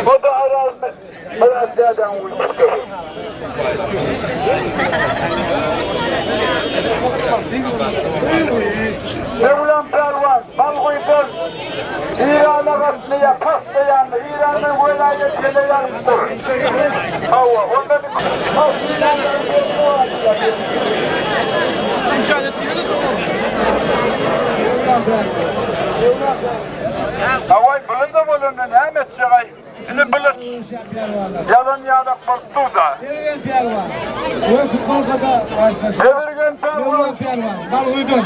Bu da arazimiz. Bıraklardan uçtu. Mevlam Pervan, Balgıydın, İran'a katlıya, paslayan, İran'ın velayetine yanıktır. Hava, onda bir İnşaat ettiğiniz mi? Havay bulundu bulundu, ne mesleği? Şimdi bulut, yalan yarak korktu da. Devirgen Pervan. Bu futbol kadar başlasın. Devirgen Pervan. Devirgen Pervan. Balgıydın.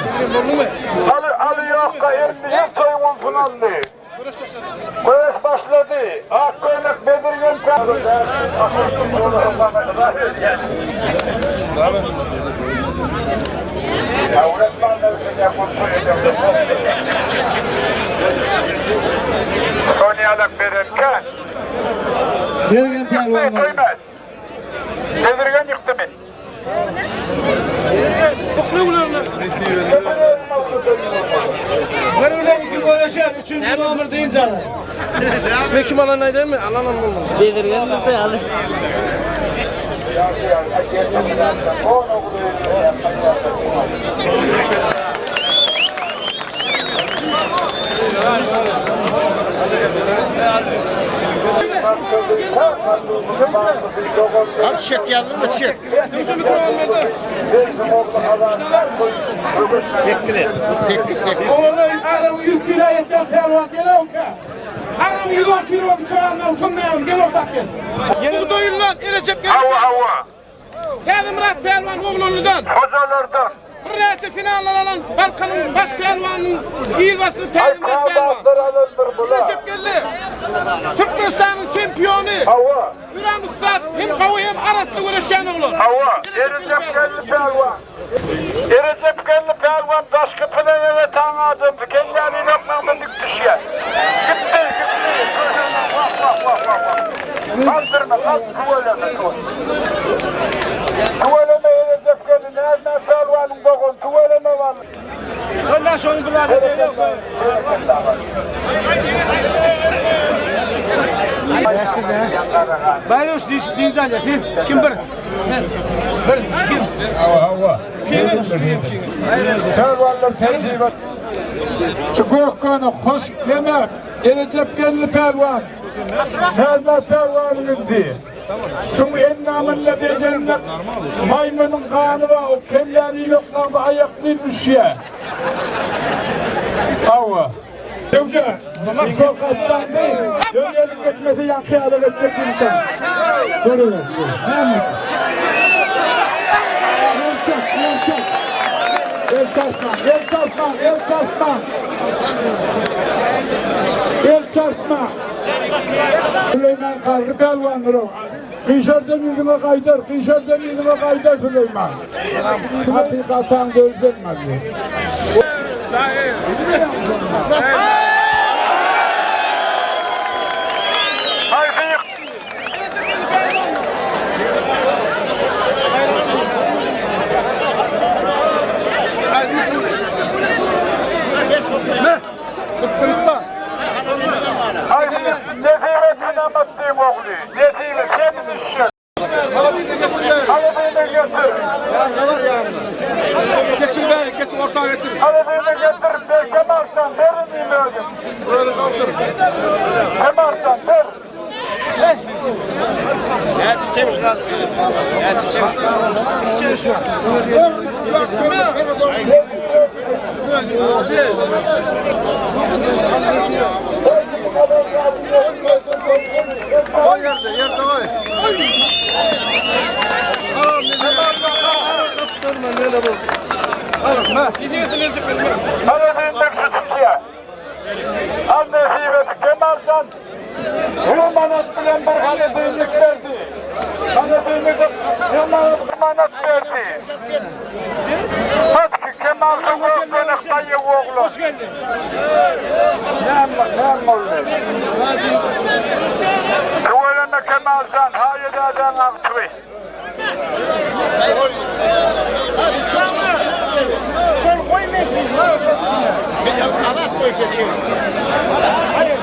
Ali Yokka 20 yıl soyunun funaldı. Güreş başladı. Akköynek Bedirgen Pervan. Konya'da verirken Devirgen Pervan. duymaz. Bedirgen yıktı beni. Ben öyle iki gol aşağı. Üçüncü numara deyince alır. Peki bana ne değil mi? Alan olmaz. Devirgen mi be alır? Hadi çek geldin mi çek. Oğlanlar aram 100 kilo yeter Pervan. Gel oka. Aram 110 kilo bir çağırma okunmayalım. Gel oka gel. Bu doyurulan Recep gel. Hava. Geldi Murat Pelvan oğlundan. Hocalardan. Burası finaller alan Balkan'ın baş pelvanının ilvası Tezim Murat Pelvan. Recep geldi. Türkmenistan'ın şampiyonu. Hava. Üran Ustad hem kavu hem arasında uğraşan oğlum. Hava. Recep Kelli Pelvan. Recep Kelli Pelvan taşkı pılene ve tanıdım. Kendileri lokmamda diktişiye. Gitti. Kaldırma. Tuvaleme. Tuvaleme Recep Kelli. Nereden Pelvan'ın dokun. Tuvaleme var. Ondan sonra bir adet değil yok. Bayroş deyince kim bir? Kim? Hava. Pelvanlar tercih et. Şu Gökhan'ı hoş demek. Recep Kelli Pelvan. Serdar Pelvan'ın diye. Çünkü en namında becerinde maymunun kanı var, o kelleri yoklarında ayaklıymış ya. Hava. Yavca, sokaktan değil, yönlerin geçmesi yankıya da geçecek bir insan. Görüyoruz. El çarpma. Süleyman Karlı Pelvan'dır o. Kıyşar'dan yüzüme kaydır Süleyman. Hakikaten gözlenmez. Türkmenistan. Haydi Nefi'ye tanımattığım oğlu. Nefi'ye senin işin. Arabayı götür. Getir ortağa getir. Arabayı getir. Kemal'dan verin mi öldüm? Böyle kalsın. Kemal'dan ver. Ne çiçeğimiz kaldı? Ne çiçeğimiz kaldı? Koy yerde koy. Arabayı Türkiye. Annesi Kemal'dan Hürmanat bilen bir hanefeylik verdi. Hanefeylik Hürmanat verdi. Bak ki Kemal'dan oğlunun dayı oğlu. Hoş geldin. Ne oldu? Kıvırına Kemal'dan hayırlardan aktırı. Şöyle koymayın. Anas koy geçiyor. Hayır.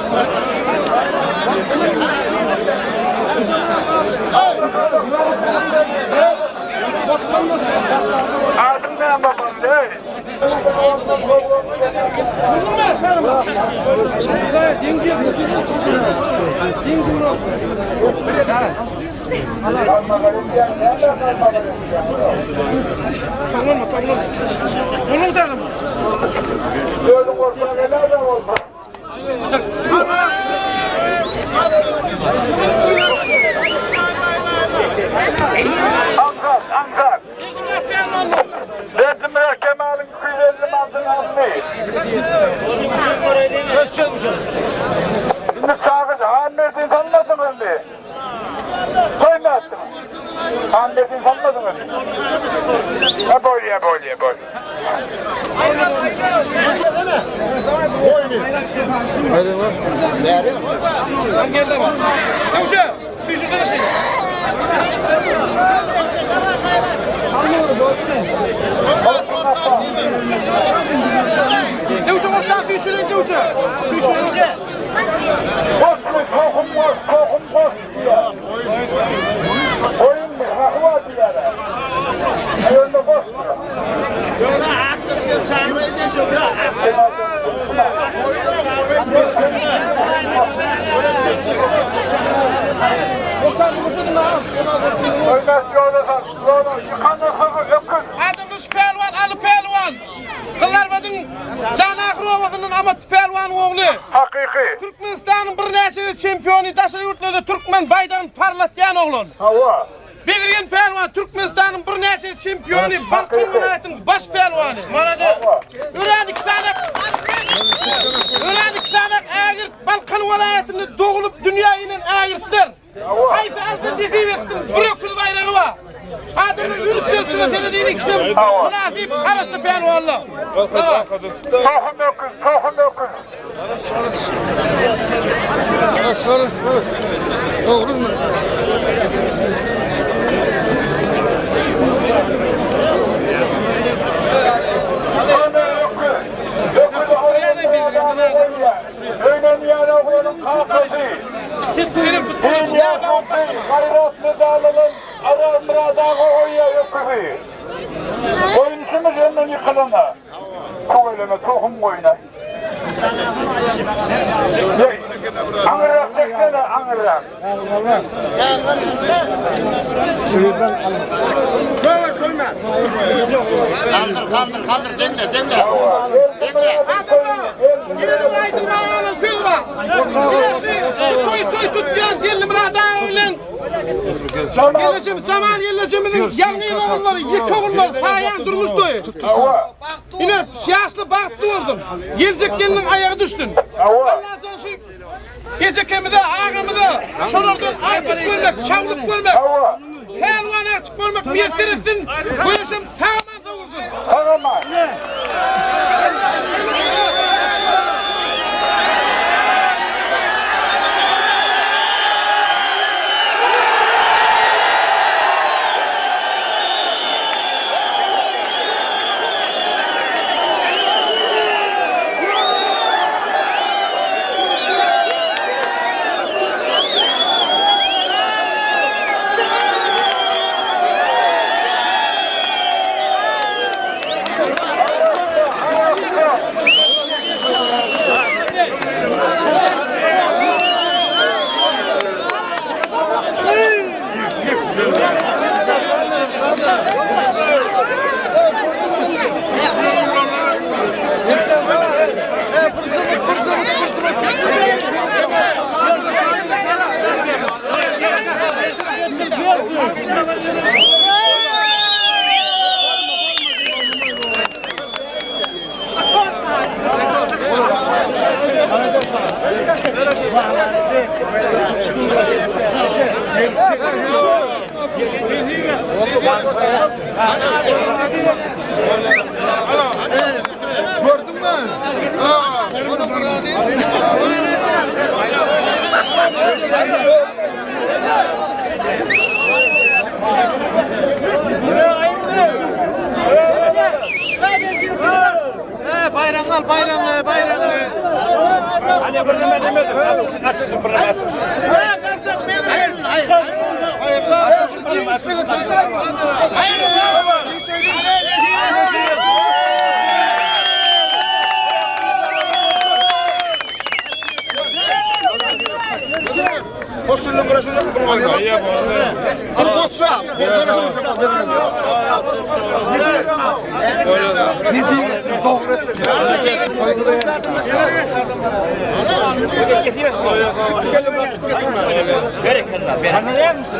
Ankar. Resimler Kemal'in 250 mantını almayı. Şimdi Sağız Ahmet'in sanmadın önde. Koyma attın. Ahmet'in sanmadın önde. Ha boy. Ayrılma. Ne arıyor? Sen gel de bak. Hoca, bir şu kadar şey. Ne uçak ortağı bir şöyle ne uçak? Bir şöyle. Tokum boş diyor. Oyun mu? Rahva diyor. Oyunda boş diyor. Adımız Pelvan, Ali Pelvan. Kıllarvadın Canakrova'nın ama Pelvan oğlu. Hakiki. Türkmenistan'ın bir nesil çempiyonu taşır yurtlarda Türkmen baydan parlatyan oğlun. Hava. Bedirgen Pelvan, Türkmenistan'ın bir nesil çempiyonu, Balkan vilayetinin baş pelvanı. Öğrendik sanak ağır Balkan vilayetini doğulup dünyayının ağırtlar. Hayfi altın defi versin, bırakın bayrağı var. Adını ürüp yılçına söylediğini işte münafip arası pelvanlı. Tokum öküz. Arası. Doğru mu? Öğrenmeyen oğlunun kalkası. Benim futbolum ya da Hayratlı dağılın aramıra dağı oya öküzü. Oyunçumuz önden yıkılana. Koyleme tohum koyuna. Angırak çeksene angırak. Kaldır. Denge. yine de aydın bağlanın fil var. Yine şu toy tutmayan gelin burada öğlen. Geleceğim zaman geleceğimizin yanıyla onları yıkağınlar sayan durmuş toy. Yine şahslı baktı oldum. Gelecek gelinin ayağı düştün. Allah sana şu gecekemi de ağamı da şunlardan artık görmek, çavluk görmek. Pelvan artık görmek müyesser etsin. Bu yaşam sağman savursun. Sağman. Gördün mü? Onu burada değil. Bayramı. Hani bırnıma demedim. Kaçırsın bırnıma kaçırsın. Hayır. Bununla uğraşacak mı? Bunu oynuyor. Bir koçsa. Tanıyor musun?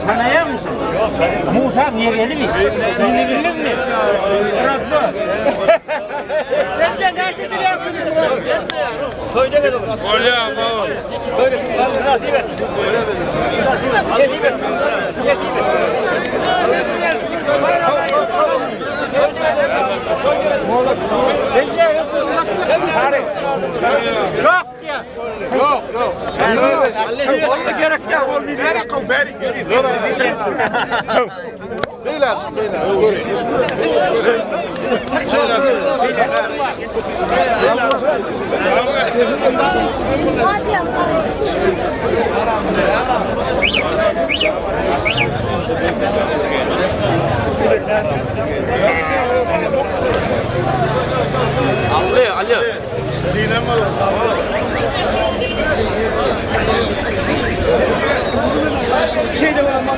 Tanıyor musun? Musa niye geldi mi? Birini bildin mi? Muratlı. Ben sen herkesi ne yapıyorsun? Köyde gel oğlum. Öyle yapalım. Böyle nasip et. Nasip et. Yok ya. Yok. Olma gerek yok. Olmayacak. Beyler çık beyler. Ali. Şey de var ama.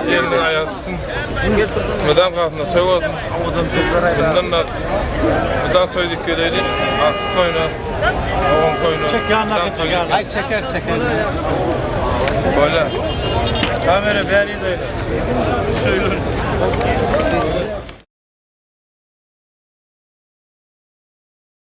Kendini ayaksın. Mıdan kalsın toy olsun. Bundan toy dikkeleydi. Altı toyuna. Oğum toyuna. Çek yanına çek yanına. Ay şeker. Böyle. Kamera beni de öyle. Söylün.